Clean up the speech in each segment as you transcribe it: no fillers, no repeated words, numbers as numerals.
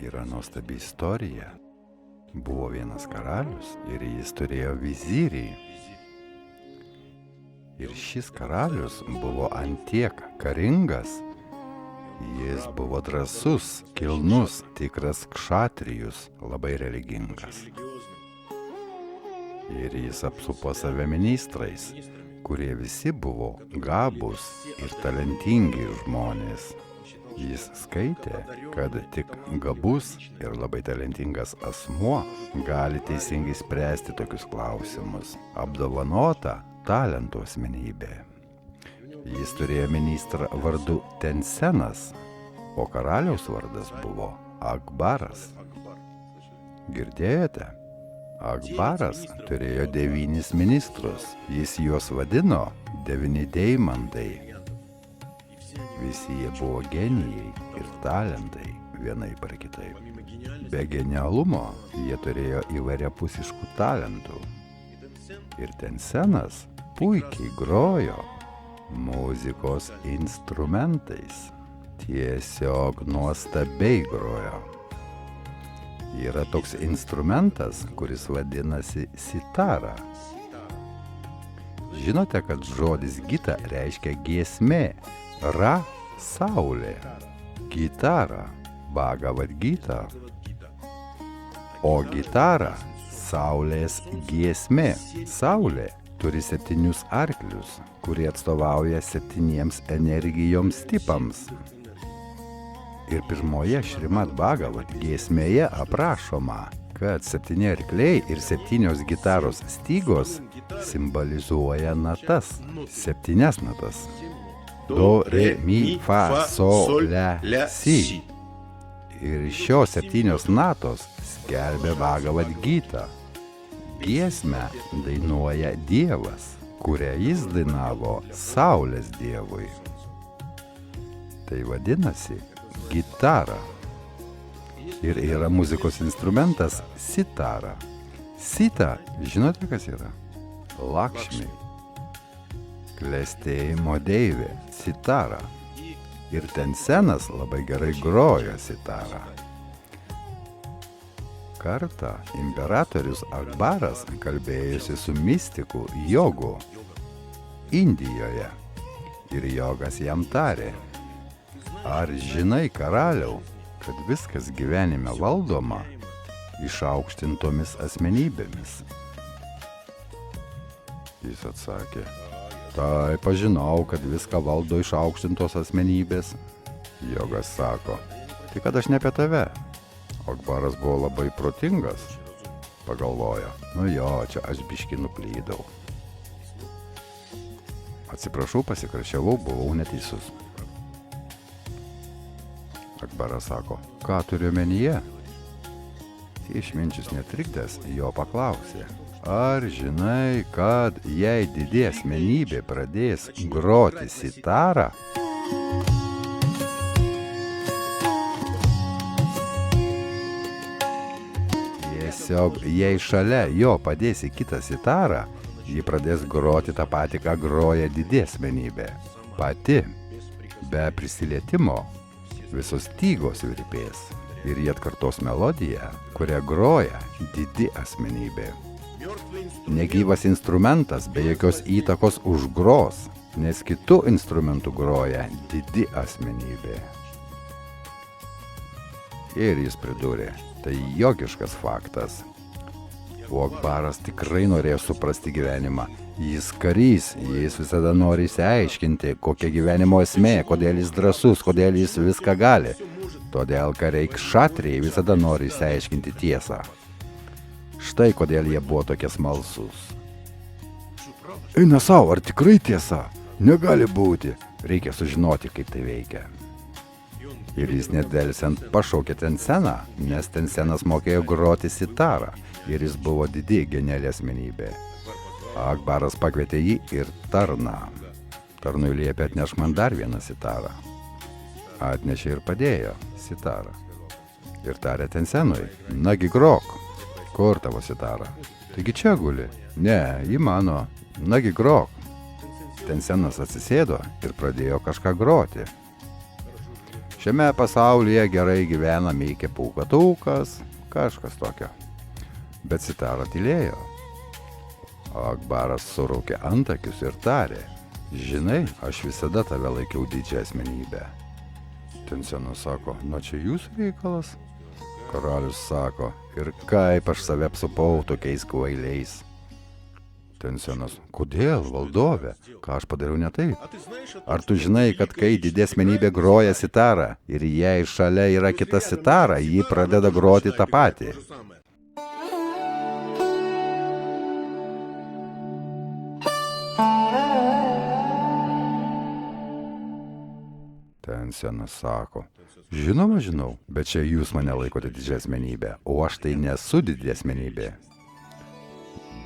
yra nuostabi istorija. Buvo vienas karalius ir jis turėjo vizirį. Ir šis karalius buvo antiek karingas. Jis buvo drąsus, kilnus, tikras kšatrijus, labai religingas. Ir jis apsupo save ministrais, kurie visi buvo gabūs ir talentingi žmonės. Jis skaitė, kad tik gabus ir labai talentingas asmuo gali teisingai spręsti tokius klausimus. Apdovanota talentų asmenybė. Jis turėjo ministrą vardu Tensenas, o karaliaus vardas buvo Akbaras. Girdėjote? Akbaras turėjo 9 ministrus. Jis juos vadino 9 deimantai. Visi jie buvo genijai ir talentai vienaip ar kitaip. Be genialumo jie turėjo įvairiapusiškų talentų. Ir Tensenas puikiai grojo muzikos instrumentais. Tiesiog nuostabiai grojo. Yra toks instrumentas, kuris vadinasi sitara. Žinote, kad žodis gita reiškia giesmė, ra – saulė, gitara – Bhagavad Gita, o gitara – saulės giesmė. Saulė turi 7 arklius, kurie atstovauja 7 energijoms tipams. Ir pirmoje Šrimad Bhagavat giesmėje aprašoma, kad 7 arkliai ir 7 gitaros stygos simbolizuoja natas, 7 natas. Do, re, mi, fa, sol, la, si. Ir šios 7 natos skelbia Bhagavad Gita. Giesmę dainuoja Dievas, kurią jis dainavo Saulės dievui. Tai vadinasi gitara. Ir yra muzikos instrumentas sitara. Sita, žinote kas yra? Lakšmi. Klestėjimo deivė, sitara. Ir Tensenas labai gerai grojo sitarą. Kartą imperatorius Akbaras kalbėjosi su mistiku Jogu Indijoje. Ir Jogas jam tarė: ar žinai, karaliau, kad viskas gyvenime valdoma išaukštintomis asmenybėmis? Jis atsakė: taip, aš žinau, kad viską valdo išaukštintos asmenybės. Jogas sako: tai kad aš ne apie tave. Akbaras buvo labai protingas. Pagalvojo: nu jo, čia aš biškį nuklydau. Atsiprašau, pasikrašiavau, buvau neteisus. Akbaras sako: ką turiu omenyje? Išminčius netrikdęs jo paklausė: ar žinai, kad jei didi asmenybė pradės groti sitarą, tiesiog jei šalia jo padėsi kitą sitarą, ji pradės groti tą patį, ką groja didi asmenybė. Pati, be prisilietimo, visos stygos virpės ir jie atkartos melodiją, kurią groja didi asmenybė. Negyvas instrumentas be jokios įtakos užgros, nes kitų instrumentų groja didi asmenybė. Ir jis pridūrė: tai jogiškas faktas. O Akbaras tikrai norėjo suprasti gyvenimą. Jis karys, jis visada nori išsiaiškinti, kokia gyvenimo esmė, kodėl jis drąsus, kodėl jis viską gali. Todėl kariai kšatrijai visada nori išsiaiškinti tiesą. Štai kodėl jie buvo tokie smalsūs. Eina savo, ar tikrai tiesa? Negali būti. Reikia sužinoti, kaip tai veikia. Ir jis nedelsiant pašaukė Tenseną, nes Tensenas mokėjo groti sitarą ir jis buvo didi geniali asmenybė. Akbaras pakvietė jį ir tarną. Tarnui liepė: atnešk man dar vieną sitarą. Atnešė ir padėjo sitarą. Ir tarė Tensenui: nagi grok. Kur tavo sitara? Taigi čia guli. Ne, ji mano. Nagi grok. Tensenas atsisėdo ir pradėjo kažką groti. Šiame pasaulyje gerai gyvena Meikė Pūkuotukas, kažkas tokio. Bet Sitara tylėjo. Akbaras suraukė antakius ir tarė: žinai, aš visada tave laikiau didžią asmenybę. Tensenas sako: na čia jūsų reikalas. Karalius sako: ir kaip aš save apsupau tokiais kvailiais. Tensenas: kodėl, valdove, ką aš padariau ne taip? Ar tu žinai, kad kai didė asmenybė groja sitarą ir jei šalia yra kita sitara, ji pradeda groti tą patį? Tensenas sako: žinoma, žinau, bet čia jūs mane laikote didžią asmenybę, o aš tai nesu didė asmenybė.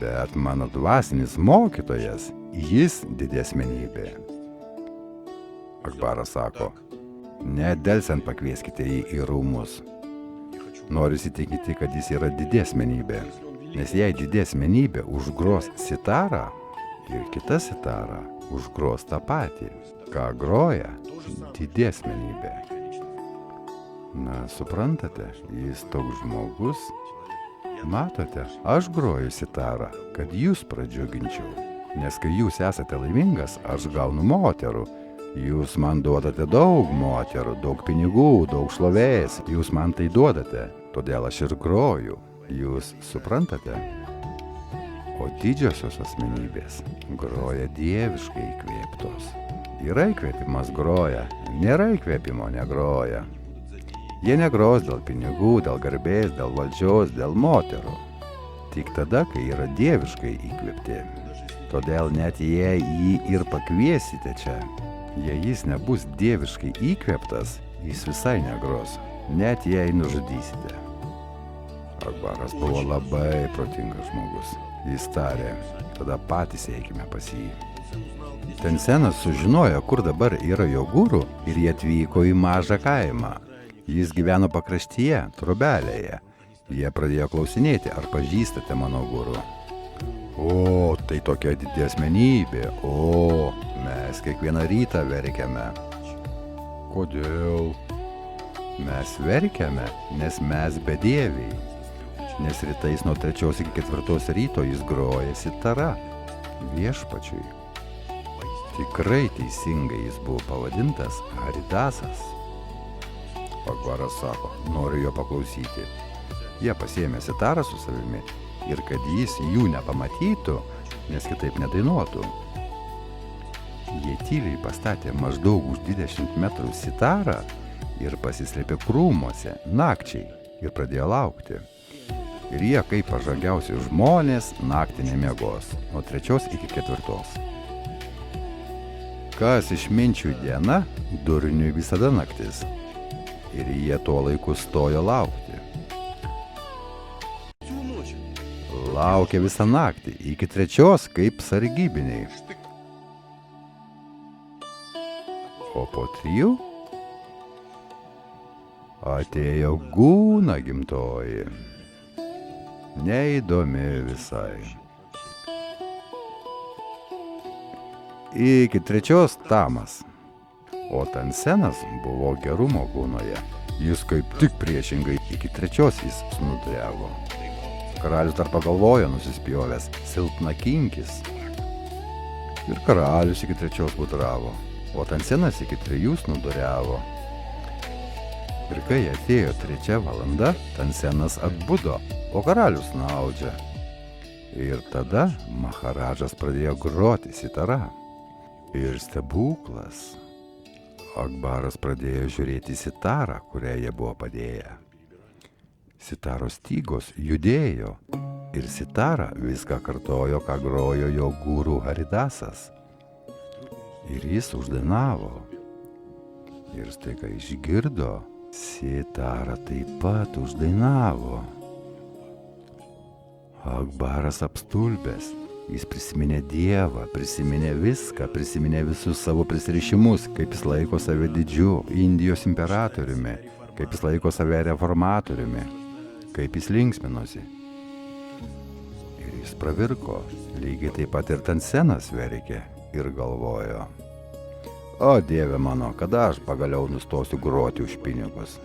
Bet mano dvasinis mokytojas, jis didė asmenybė. Akbaras sako: nedelsiant pakvieskite jį į rūmus. Noriu įsitikinti, kad jis yra didė asmenybė, nes jei didė asmenybė užgros sitarą ir kita sitara užgros tą patį, ką groja didė asmenybė. Na, suprantate, jis toks žmogus. Matote, aš groju sitarą, kad jūs pradžiuginčiau, nes kai jūs esate laimingas, aš gaunu moterų. Jūs man duodate daug moterų, daug pinigų, daug šlovės, jūs man tai duodate, todėl aš ir groju. Jūs suprantate? O didžiosios asmenybės groja dieviškai įkvėptos. Yra įkvėpimas groja, nėra įkvėpimo negroja. Jie negros dėl pinigų, dėl garbės, dėl valdžios, dėl moterų. Tik tada, kai yra dieviškai įkvėpti. Todėl net jei jį ir pakviesite čia, jei jis nebus dieviškai įkvėptas, jis visai negros, net jei nužudysite. Akbaras buvo labai protingas žmogus. Jis tarė: tada patys eikime pas jį. Tensenas sužinojo, kur dabar yra jo guru, ir jie atvyko į mažą kaimą. Jis gyveno pakraštyje, trobelėje. Jie pradėjo klausinėti: ar pažįstate mano guru? O, tai tokia didė asmenybė. O, mes kiekvieną rytą verkiame. Kodėl? Mes verkiame, nes mes bedieviai. Nes rytais nuo 3 iki 4 ryto jis groja sitara viešpačiui. Tikrai teisingai jis buvo pavadintas Haridasas. Akbaras sako: noriu jo paklausyti. Jie pasiėmė sitarą su savimi ir kad jis jų nepamatytų, nes kitaip nedainuotų. Jie tyliai pastatė maždaug už 20 metrų sitarą ir pasislėpė krūmuose nakčiai ir pradėjo laukti. Ir jie, kaip pažangiausi žmonės, naktį nemiegos nuo 3 iki 4. Kas išminčių diena, durniui visada naktis. Ir jie tuo laiku stojo laukti. Laukė visą naktį, iki 3 kaip sargybiniai. O po 3 atėjo Gūna gimtoji. Neįdomi visai. Iki 3 Tamas. O Tensenas buvo gerumo Gūnoje. Jis kaip tik priešingai, iki 3 jis snudriavo. Karalius dar pagalvojo, nusispjovęs: silpnakinkis. Ir karalius iki 3 gudravo, o Tensenas iki 3 snudriavo. Ir kai atėjo 3 valanda, Tensenas atbudo, o karalius snaudžia. Ir tada Maharadžas pradėjo groti sitara. Ir stebuklas. Akbaras pradėjo žiūrėti sitarą, kurią jie buvo padėję. Sitaros stygos judėjo ir sitara viską kartojo, ką grojo jo guru Haridasas. Ir jis uždainavo. Ir staiga išgirdo, sitara taip pat uždainavo. Akbaras apstulbęs. Jis prisiminė Dievą, prisiminė viską, prisiminė visus savo prisirišimus, kaip jis laiko save didžiu Indijos imperatoriumi, kaip jis laiko save reformatoriumi, kaip jis linksminosi. Ir jis pravirko, lygiai taip pat ir Tensenas verkė ir galvojo: O Dieve mano, kada aš pagaliau nustosiu groti už pinigus?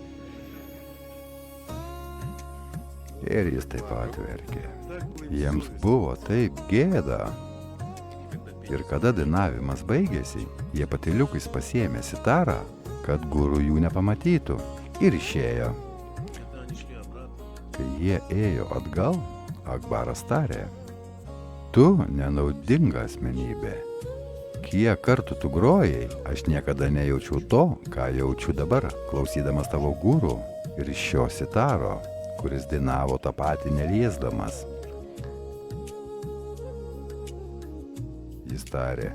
Ir jis taip pat verkė. Jiems buvo taip gėda. Ir kada dainavimas baigėsi, jie patyliukais pasiėmė sitarą, kad guru jų nepamatytų, ir išėjo. Kai jie ėjo atgal, Akbaras tarė: tu nenaudinga asmenybė. Kiek kartų tu grojai, aš niekada nejaučiau to, ką jaučiu dabar, klausydamas tavo guru ir šio sitaro, kuris dainavo tą patį neliesdamas. Jis tarė: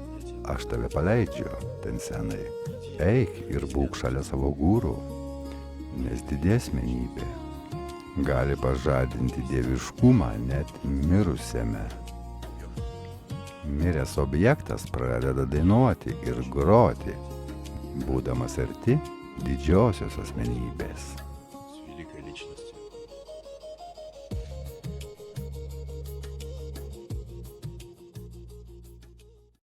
aš tave paleidžiu, Tensenai, eik ir būk šalia savo guru, nes didesmenybė gali pažadinti dieviškumą net mirusiame. Miręs objektas pradeda dainuoti ir groti, būdamas arti didžiosios asmenybės.